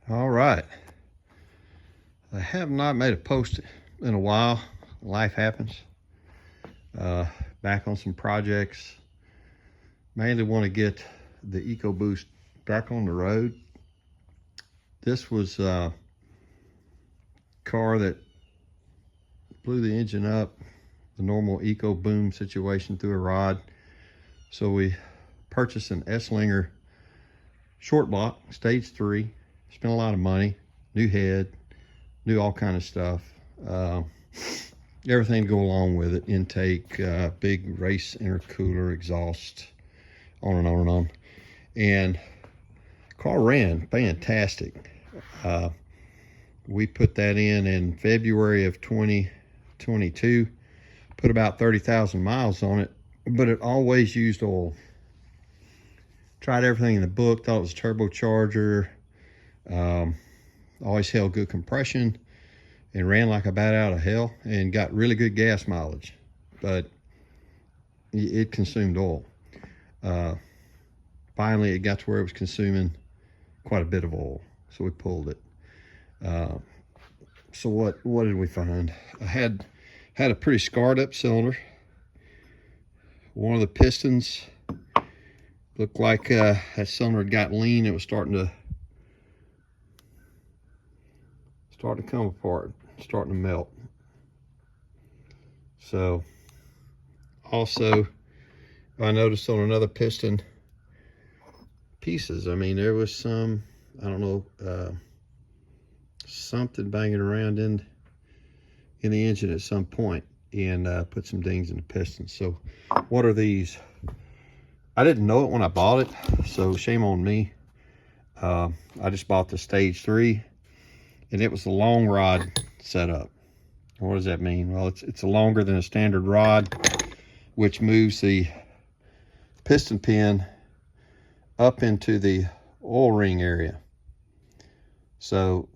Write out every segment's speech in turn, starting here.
All right. I have not made a post in a while. Life happens. Back on some projects. Mainly want to get the Ecoboost back on the road. This was a car that blew the engine up, the normal eco boom situation through a rod. So we purchased an Esslinger short block, stage 3. Spent a lot of money, new head, new all kind of stuff. Everything to go along with it, intake, big race intercooler, exhaust, on and on and on. And car ran fantastic. We put that in February of 2022, put about 30,000 miles on it, but it always used oil. Tried everything in the book, thought it was a turbocharger, always held good compression and ran like a bat out of hell and got really good gas mileage, but it consumed oil. Finally, it got to where it was consuming quite a bit of oil, so we pulled it. So what did we find? I had a pretty scarred up cylinder. One of the pistons looked like that cylinder had got lean. It was starting to come apart, starting to melt. So also I noticed on another piston pieces. I mean, there was some, I don't know, something banging around in the engine at some point, and put some dings in the piston. So what are these? I didn't know it when I bought it, so shame on me. I just bought the stage 3, and it was the long rod setup. What does that mean? Well, it's longer than a standard rod, which moves the piston pin up into the oil ring area. So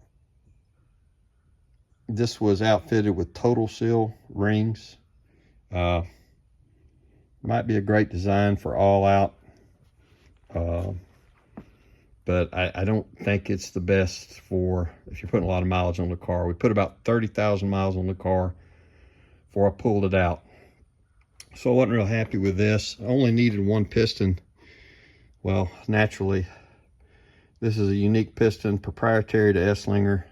this was outfitted with total seal rings. Might be a great design for all out, but I don't think it's the best for if you're putting a lot of mileage on the car. We put about 30,000 miles on the car before I pulled it out. So I wasn't real happy with this. I only needed one piston. Well, naturally, this is a unique piston, proprietary to Esslinger.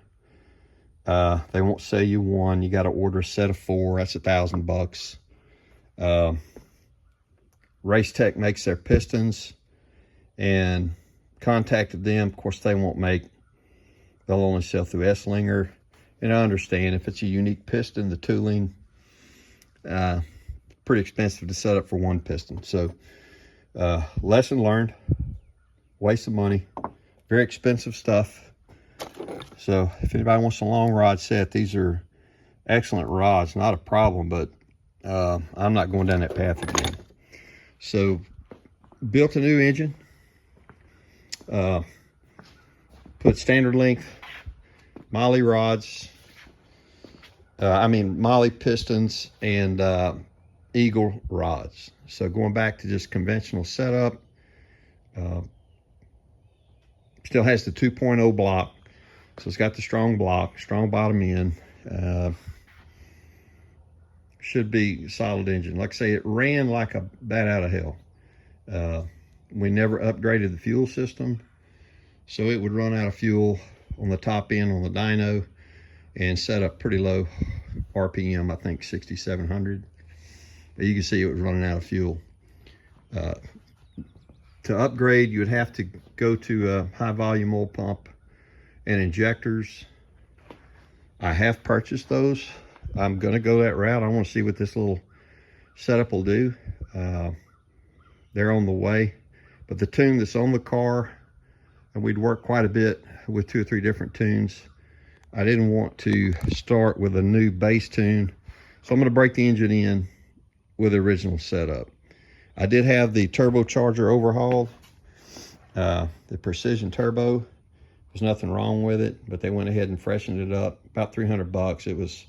They won't sell you one. You got to order a set of 4. That's $1,000. Race Tech makes their pistons, and contacted them. Of course, they won't make. They'll only sell through Esslinger. And I understand if it's a unique piston, the tooling, pretty expensive to set up for one piston. So lesson learned. Waste of money. Very expensive stuff. So if anybody wants a long rod set, these are excellent rods. Not a problem, but I'm not going down that path again. So built a new engine. Put standard length Mahle rods. Mahle pistons and Eagle rods. So going back to just conventional setup. Still has the 2.0 block. So it's got the strong block, strong bottom end. Should be a solid engine. Like I say, it ran like a bat out of hell. We never upgraded the fuel system, so it would run out of fuel on the top end on the dyno and set up pretty low RPM, I think 6,700. But you can see it was running out of fuel. To upgrade, you would have to go to a high volume oil pump and injectors. I have purchased those. I'm gonna go that route. I want to see what this little setup will do. They're on the way, but the tune that's on the car, and we'd worked quite a bit with 2 or 3 different tunes. I didn't want to start with a new bass tune, so I'm gonna break the engine in with the original setup. I did have the turbocharger overhauled. The Precision Turbo, there's nothing wrong with it, but they went ahead and freshened it up. About $300. It was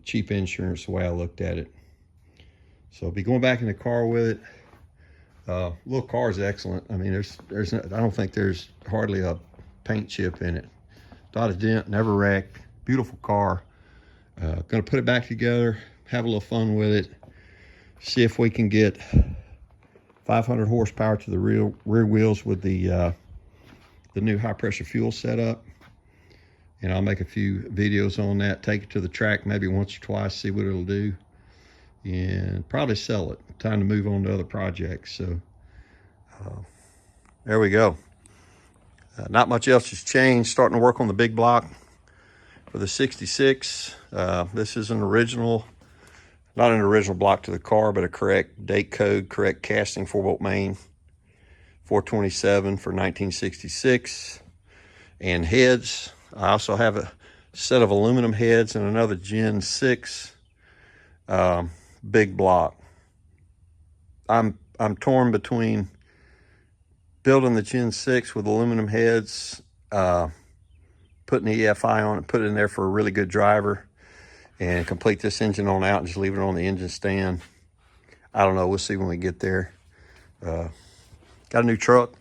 cheap insurance the way I looked at it. So I'll be going back in the car with it. Little car is excellent. I mean, I don't think there's hardly a paint chip in it. without a dent, never wrecked. Beautiful car. Gonna put it back together, have a little fun with it, see if we can get 500 horsepower to the rear wheels with the new high pressure fuel setup. And I'll make a few videos on that, take it to the track maybe once or twice, see what it'll do, and probably sell it. Time to move on to other projects. So there we go. Not much else has changed. Starting to work on the big block for the 66. This is an original, not an original block to the car, but a correct date code, correct casting 4-bolt main, 427 for 1966. And heads, I also have a set of aluminum heads and another Gen 6 big block. I'm torn between building the Gen 6 with aluminum heads, putting the EFI on it, put it in there for a really good driver, and complete this engine on out and just leave it on the engine stand. I don't know, we'll see when we get there. Got a new truck,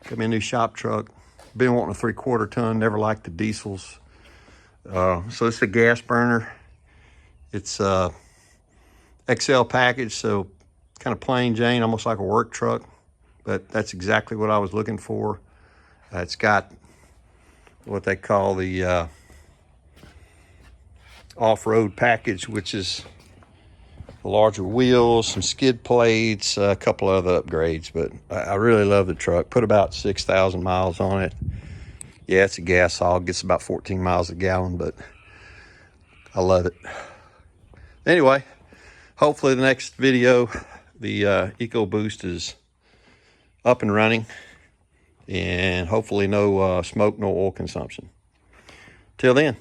got me a new shop truck. Been wanting a 3/4 ton, never liked the diesels. So it's a gas burner. It's a XL package, so kind of plain Jane, almost like a work truck, but that's exactly what I was looking for. It's got what they call the off-road package, which is the larger wheels, some skid plates, a couple other upgrades, but I really love the truck. Put about 6,000 miles on it. Yeah, it's a gas hog, gets about 14 miles a gallon, but I love it. Anyway, hopefully the next video, the Ecoboost is up and running, and hopefully no smoke, no oil consumption. Till then.